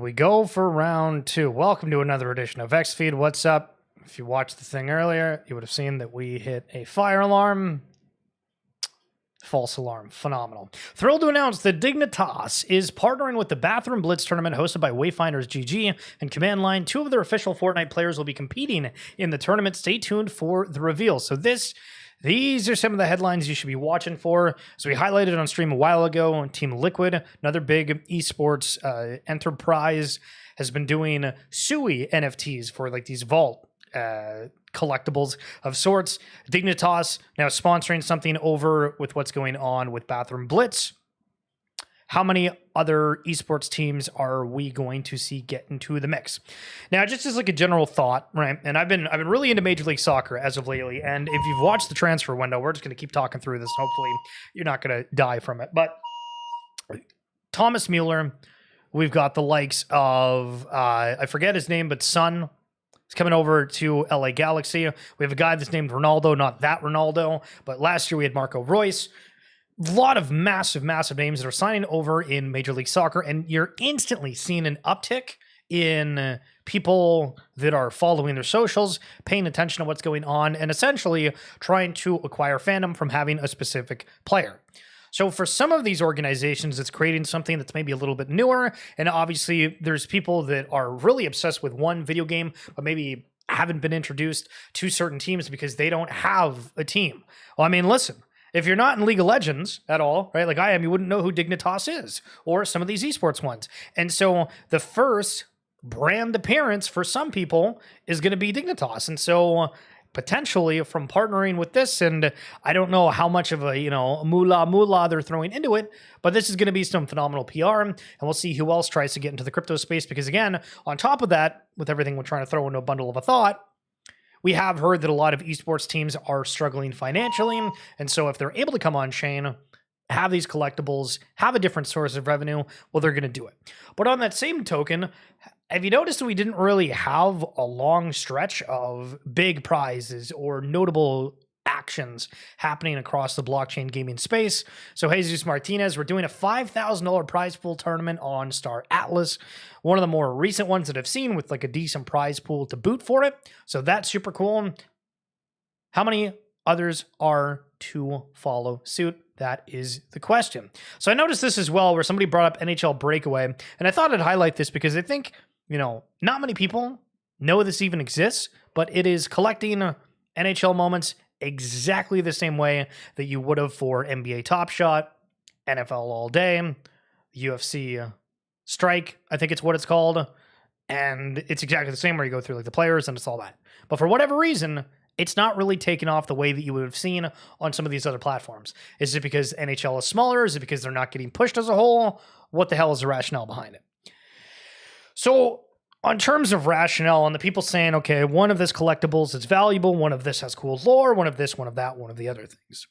we go for round 2. Welcome to another edition of XFeed. What's up? If you watched the thing earlier, you would have seen that we hit a fire alarm. False alarm. Phenomenal. Thrilled to announce that Dignitas is partnering with the Bathroom Blitz tournament hosted by Wayfinders GG and Command Line. 2 of their official Fortnite players will be competing in the tournament. Stay tuned for the reveal. So these are some of the headlines you should be watching for. So we highlighted on stream a while ago, Team Liquid, another big esports enterprise, has been doing SUI NFTs for like these vault collectibles of sorts. Dignitas now sponsoring something over with what's going on with Bathroom Blitz. How many other esports teams are we going to see get into the mix? Now, just as like a general thought, right? And I've been really into Major League Soccer as of lately. And if you've watched the transfer window, we're just going to keep talking through this. Hopefully, you're not going to die from it. But Thomas Mueller, we've got the likes of I forget his name, but Sun. He's coming over to LA Galaxy. We have a guy that's named Ronaldo, not that Ronaldo, but last year we had Marco Reus. A lot of massive names that are signing over in Major League Soccer, and you're instantly seeing an uptick in people that are following their socials, paying attention to what's going on, and essentially trying to acquire fandom from having a specific player. So for some of these organizations, it's creating something that's maybe a little bit newer, and obviously there's people that are really obsessed with one video game, but maybe haven't been introduced to certain teams because they don't have a team. Well, I mean, listen, if you're not in League of Legends at all, right, like I am, you wouldn't know who Dignitas is or some of these esports ones. And so the first brand appearance for some people is going to be Dignitas. And so potentially from partnering with this, and I don't know how much of a, moolah they're throwing into it, but this is going to be some phenomenal PR, and we'll see who else tries to get into the crypto space. Because again, on top of that, with everything we're trying to throw into a bundle of a thought, we have heard that a lot of esports teams are struggling financially. And so if they're able to come on chain, have these collectibles, have a different source of revenue, well, they're going to do it. But on that same token, have you noticed that we didn't really have a long stretch of big prizes or notable actions happening across the blockchain gaming space? So Jesus Martinez, we're doing a $5,000 prize pool tournament on Star Atlas, one of the more recent ones that I've seen with like a decent prize pool to boot for it. So that's super cool. How many others are to follow suit? That is the question. So I noticed this as well, where somebody brought up NHL Breakaway, and I thought I'd highlight this because I think, not many people know this even exists, but it is collecting NHL moments exactly the same way that you would have for NBA Top Shot, NFL All Day, UFC Strike, I think it's what it's called. And it's exactly the same where you go through like the players and it's all that. But for whatever reason, it's not really taken off the way that you would have seen on some of these other platforms. Is it because NHL is smaller? Is it because they're not getting pushed as a whole? What the hell is the rationale behind it? So on terms of rationale, and the people saying, okay, one of this collectibles is valuable, one of this has cool lore, one of this, one of that, one of the other things.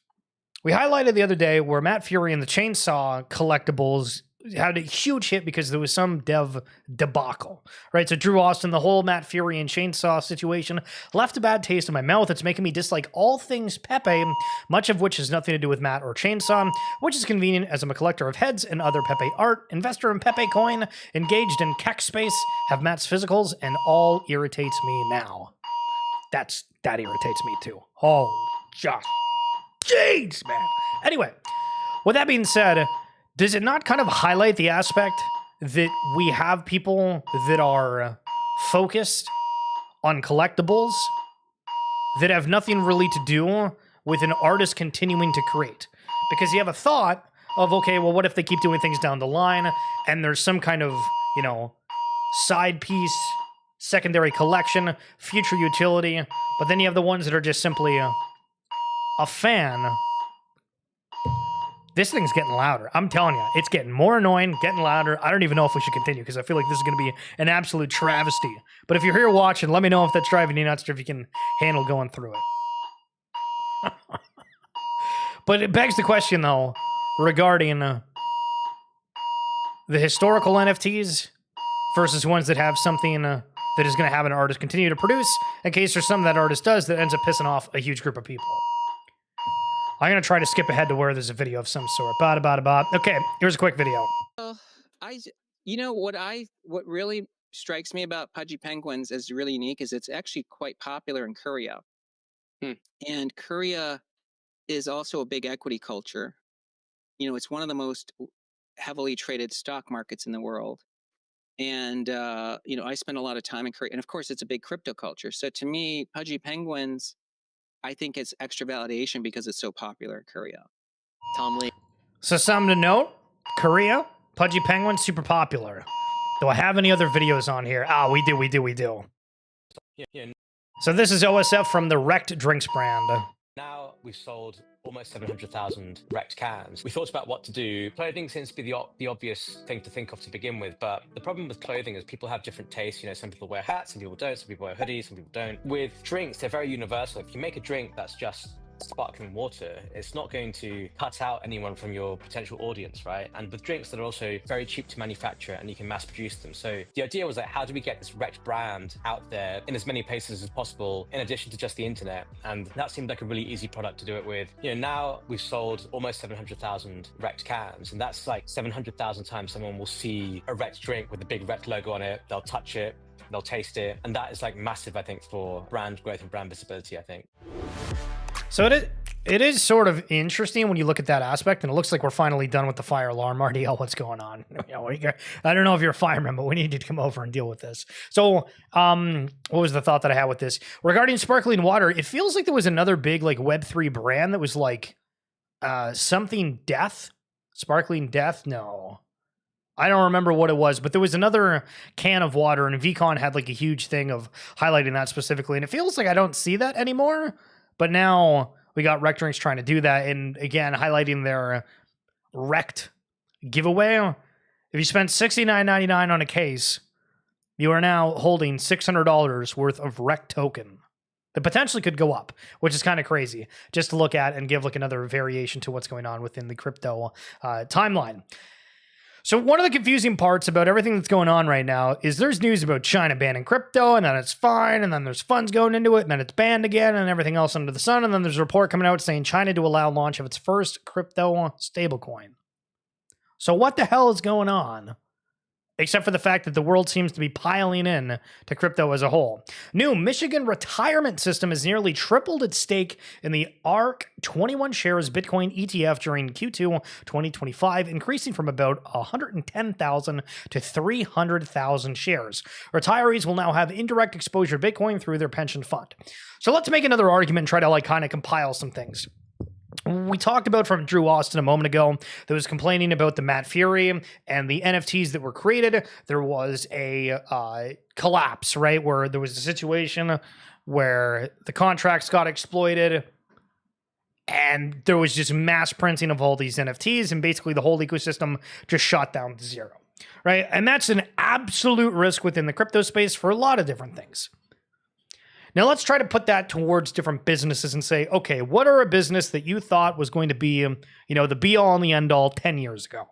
We highlighted the other day where Matt Furie and the Chainsaw collectibles had a huge hit because there was some dev debacle, right? So Drew Austin, the whole Matt Furie and Chainsaw situation left a bad taste in my mouth. It's making me dislike all things Pepe, much of which has nothing to do with Matt or Chainsaw, which is convenient as I'm a collector of heads and other Pepe art, investor in Pepe coin, engaged in Keck space, have Matt's physicals, and all irritates me now. That irritates me too. Oh, just, jeez, man. Anyway, with that being said, does it not kind of highlight the aspect that we have people that are focused on collectibles that have nothing really to do with an artist continuing to create? Because you have a thought of, okay, well, what if they keep doing things down the line and there's some kind of, side piece, secondary collection, future utility, but then you have the ones that are just simply a fan. This thing's getting louder. I'm telling you, it's getting more annoying, getting louder. I don't even know if we should continue because I feel like this is going to be an absolute travesty. But if you're here watching, let me know if that's driving you nuts or if you can handle going through it. But it begs the question, though, regarding the historical NFTs versus ones that have something that is going to have an artist continue to produce in case there's something that artist does that ends up pissing off a huge group of people. I'm going to try to skip ahead to where there's a video of some sort. Okay, here's a quick video. You know, what really strikes me about Pudgy Penguins as really unique is it's actually quite popular in Korea. And Korea is also a big equity culture. You know, it's one of the most heavily traded stock markets in the world. And, you know, I spend a lot of time in Korea. And of course, it's a big crypto culture. So to me, Pudgy Penguins, I think it's extra validation because it's so popular in Korea. Tom Lee. So something to note, Korea, Pudgy Penguins, super popular. Do I have any other videos on here? Ah, we do. Yeah. So this is OSF from the Rekt Drinks brand. Now we've sold almost 700,000 Rekt cans. We thought about what to do. Clothing seems to be the obvious thing to think of to begin with, but the problem with clothing is people have different tastes. You know, some people wear hats, some people don't, some people wear hoodies, some people don't. With drinks, they're very universal. If you make a drink that's just sparkling water, it's not going to cut out anyone from your potential audience, right? And with drinks that are also very cheap to manufacture and you can mass produce them. So the idea was like, how do we get this Rekt brand out there in as many places as possible in addition to just the internet? And that seemed like a really easy product to do it with. You know, now we've sold almost 700,000 Rekt cans, and that's like 700,000 times someone will see a Rekt drink with a big Rekt logo on it, they'll touch it, they'll taste it. And that is like massive, I think, for brand growth and brand visibility, I think. So it is sort of interesting when you look at that aspect, and it looks like we're finally done with the fire alarm. RDL, what's going on? You know, I don't know if you're a fireman, but we need you to come over and deal with this. So, what was the thought that I had with this? Regarding sparkling water, it feels like there was another big like Web3 brand that was like something death, sparkling death. No, I don't remember what it was, but there was another can of water, and VCon had like a huge thing of highlighting that specifically, and it feels like I don't see that anymore. But now we got Rekt Drinks trying to do that, and again, highlighting their Rekt giveaway. If you spend $69.99 on a case, you are now holding $600 worth of Rekt token that potentially could go up, which is kind of crazy just to look at and give like another variation to what's going on within the crypto timeline. So one of the confusing parts about everything that's going on right now is there's news about China banning crypto, and then it's fine, and then there's funds going into it, and then it's banned again, and everything else under the sun, and then there's a report coming out saying China to allow launch of its first crypto stablecoin. So what the hell is going on? Except for the fact that the world seems to be piling in to crypto as a whole. New Michigan retirement system has nearly tripled its stake in the ARK 21 shares Bitcoin ETF during Q2 2025, increasing from about 110,000 to 300,000 shares. Retirees will now have indirect exposure to Bitcoin through their pension fund. So let's make another argument and try to like kind of compile some things. We talked about from Drew Austin a moment ago that was complaining about the Matt Furie and the NFTs that were created. There was a collapse, right? Where there was a situation where the contracts got exploited and there was just mass printing of all these NFTs, and basically the whole ecosystem just shot down to zero, right? And that's an absolute risk within the crypto space for a lot of different things. Now let's try to put that towards different businesses and say, okay, what are a business that you thought was going to be, you know, the be all and the end all 10 years ago?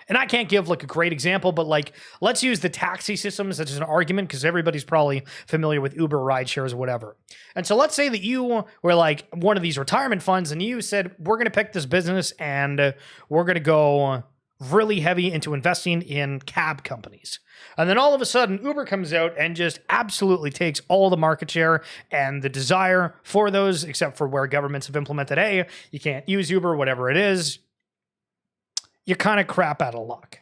And I can't give like a great example, but like, let's use the taxi systems as an argument because everybody's probably familiar with Uber ride shares or whatever. And so let's say that you were like one of these retirement funds and you said, we're going to pick this business and we're going to go really heavy into investing in cab companies. And then all of a sudden, Uber comes out and just absolutely takes all the market share and the desire for those, except for where governments have implemented, hey, you can't use Uber, whatever it is. You're kind of crap out of luck.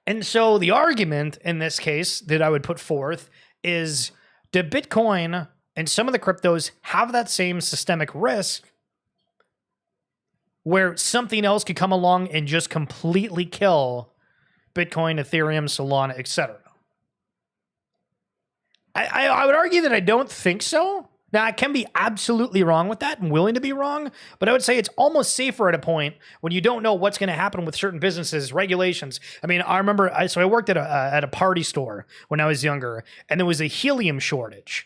And so the argument in this case that I would put forth is, do Bitcoin and some of the cryptos have that same systemic risk where something else could come along and just completely kill Bitcoin, Ethereum, Solana, etc.? I would argue that I don't think so. Now, I can be absolutely wrong with that and willing to be wrong, but I would say it's almost safer at a point when you don't know what's going to happen with certain businesses, regulations. I mean, I remember, I worked at a party store when I was younger, and there was a helium shortage.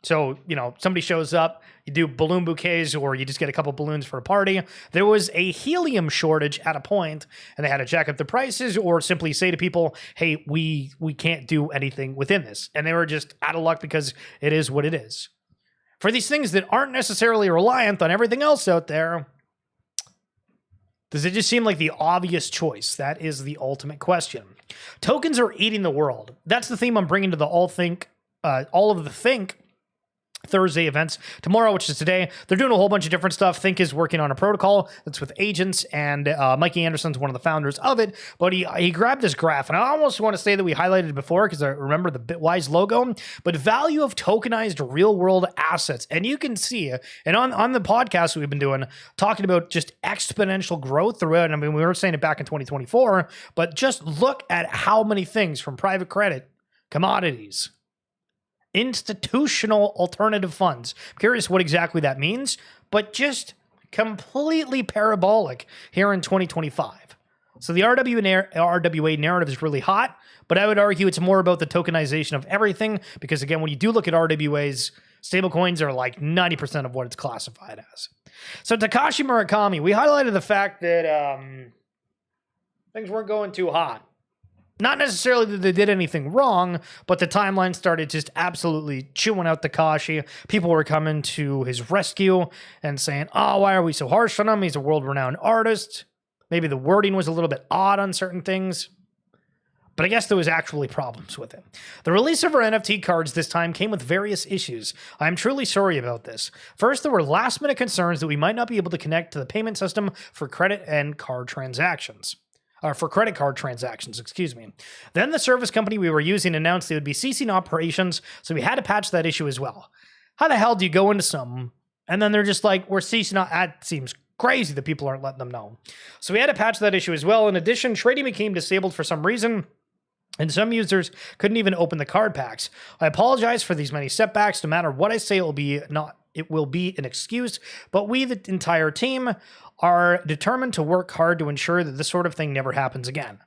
So, you know, somebody shows up, you do balloon bouquets, or you just get a couple balloons for a party. There was a helium shortage at a point, and they had to jack up the prices or simply say to people, hey, we can't do anything within this. And they were just out of luck because it is what it is. For these things that aren't necessarily reliant on everything else out there, Does it just seem like the obvious choice? That is the ultimate question. Tokens are eating the world. That's the theme I'm bringing to the all of the Think Thursday events tomorrow, which is today. They're doing a whole bunch of different stuff. Think is working on a protocol that's with agents, and Mikey Anderson's one of the founders of it. But he grabbed this graph, and I almost want to say that we highlighted it before because I remember the Bitwise logo. But value of tokenized real world assets, and you can see, and on the podcast we've been doing, talking about just exponential growth throughout. I mean, we were saying it back in 2024, but just look at how many things from private credit, commodities, institutional alternative funds. I'm curious what exactly that means, but just completely parabolic here in 2025. So the RWA narrative is really hot, but I would argue it's more about the tokenization of everything, because again, when you do look at RWAs, stablecoins are like 90% of what it's classified as. So Takashi Murakami, we highlighted the fact that things weren't going too hot. Not necessarily that they did anything wrong, but the timeline started just absolutely chewing out Takashi. People were coming to his rescue and saying, oh, why are we so harsh on him? He's a world-renowned artist. Maybe the wording was a little bit odd on certain things. But I guess there was actually problems with it. The release of our NFT cards this time came with various issues. I'm truly sorry about this. First, there were last-minute concerns that we might not be able to connect to the payment system for credit and card transactions. For credit card transactions, excuse me. Then the service company we were using announced they would be ceasing operations, so we had to patch that issue as well. How the hell do you go into something, and then they're just like, we're ceasing op? That seems crazy that people aren't letting them know. So we had to patch that issue as well. In addition, trading became disabled for some reason, and some users couldn't even open the card packs. I apologize for these many setbacks. No matter what I say, it will be an excuse, but we, the entire team, are determined to work hard to ensure that this sort of thing never happens again.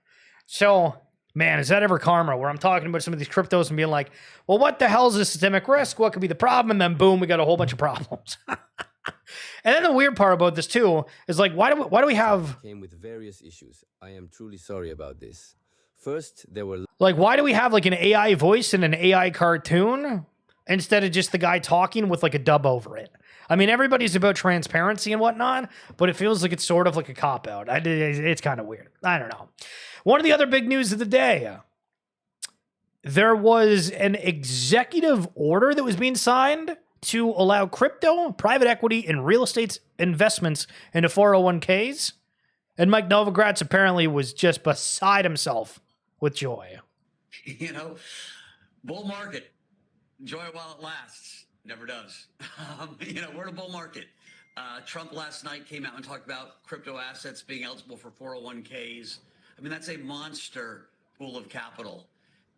So, man, is that ever karma, where I'm talking about some of these cryptos and being like, well, what the hell is a systemic risk? What could be the problem? And then boom, we got a whole bunch of problems. And then the weird part about this too is like, why do we have... Came with various issues. I am truly sorry about this. First, there were... Like, why do we have like an AI voice and an AI cartoon instead of just the guy talking with like a dub over it? I mean, everybody's about transparency and whatnot, but it feels like it's sort of like a cop-out. It's kind of weird. I don't know. One of the other big news of the day, there was an executive order that was being signed to allow crypto, private equity, and real estate investments into 401ks. And Mike Novogratz apparently was just beside himself with joy. You know, bull market. Enjoy it while it lasts. Never does. You know, we're in a bull market. Trump last night came out and talked about crypto assets being eligible for 401ks. I mean, that's a monster pool of capital.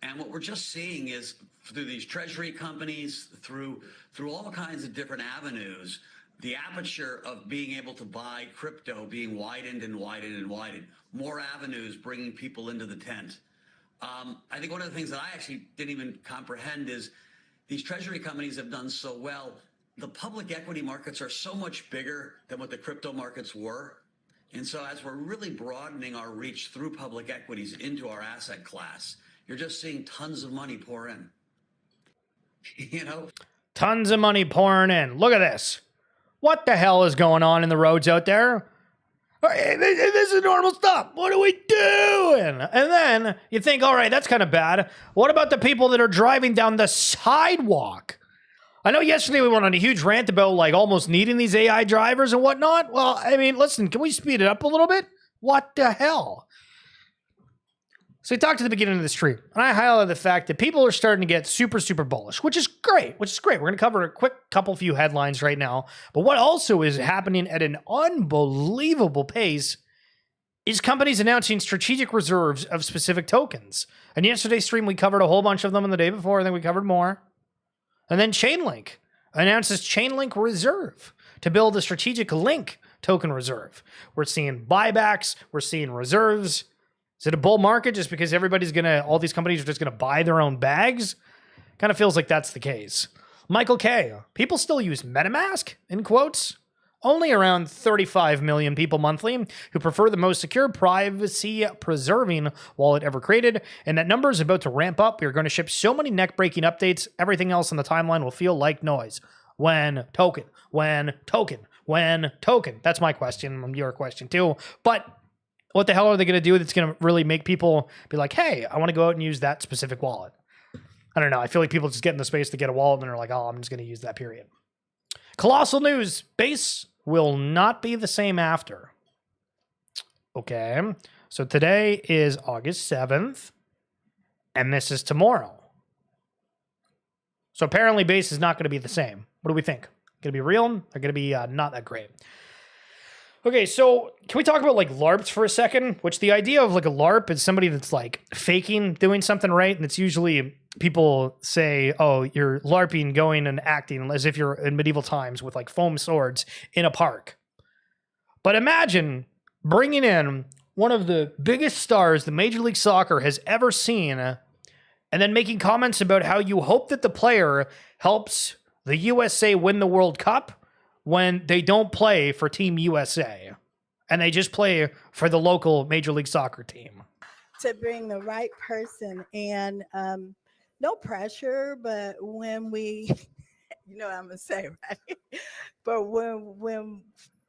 And what we're just seeing is through these treasury companies, through all kinds of different avenues, the aperture of being able to buy crypto being widened and widened and widened. More avenues bringing people into the tent. I think one of the things that I actually didn't even comprehend is these treasury companies have done so well. The public equity markets are so much bigger than what the crypto markets were. And so as we're really broadening our reach through public equities into our asset class, you're just seeing tons of money pour in. You know? Tons of money pouring in. Look at this. What the hell is going on in the roads out there? Hey, this is normal stuff. What are we doing? And then you think, all right, that's kind of bad. What about the people that are driving down the sidewalk? I know yesterday we went on a huge rant about like almost needing these AI drivers and whatnot. Well, I mean, listen, can we speed it up a little bit? What the hell? So we talked at the beginning of the stream, and I highlighted the fact that people are starting to get super, super bullish, which is great. We're going to cover a quick few headlines right now. But what also is happening at an unbelievable pace is companies announcing strategic reserves of specific tokens. And yesterday's stream, we covered a whole bunch of them, and the day before, I think we covered more. And then Chainlink announces Chainlink Reserve to build a strategic link token reserve. We're seeing buybacks. We're seeing reserves. Is it a bull market just because all these companies are just going to buy their own bags? Kind of feels like that's the case. Michael K. People still use Metamask, in quotes. Only around 35 million people monthly who prefer the most secure, privacy-preserving wallet ever created, and that number is about to ramp up. We are going to ship so many neck-breaking updates, everything else on the timeline will feel like noise. When token, when token? That's my question, your question too. But what the hell are they going to do that's going to really make people be like, hey, I want to go out and use that specific wallet? I don't know. I feel like people just get in the space to get a wallet and they're like, oh, I'm just going to use that, period. Colossal news. Base will not be the same after. Okay. So today is August 7th, and this is tomorrow. So apparently base is not going to be the same. What do we think? Going to be real? Or going to be not that great? Okay, so can we talk about like LARPs for a second? Which the idea of like a LARP is somebody that's like faking doing something right. And it's usually people say, oh, you're LARPing, going and acting as if you're in medieval times with like foam swords in a park. But imagine bringing in one of the biggest stars that Major League Soccer has ever seen and then making comments about how you hope that the player helps the USA win the World Cup when they don't play for Team USA and they just play for the local Major League Soccer team. To bring the right person, and no pressure, but when we, you know what I'm gonna say, right? But when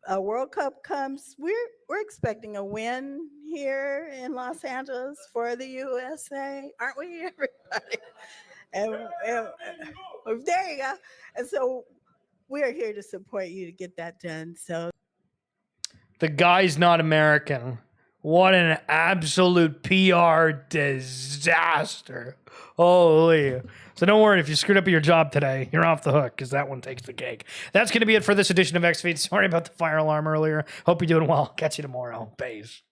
a World Cup comes, we're expecting a win here in Los Angeles for the USA, aren't we, everybody? And there you go. And so we're here to support you to get that done. So the guy's not American. What an absolute PR disaster. Holy. So don't worry, if you screwed up your job today, you're off the hook because that one takes the cake. That's going to be it for this edition of XFeed. Sorry about the fire alarm earlier. Hope you're doing well. Catch you tomorrow. Peace.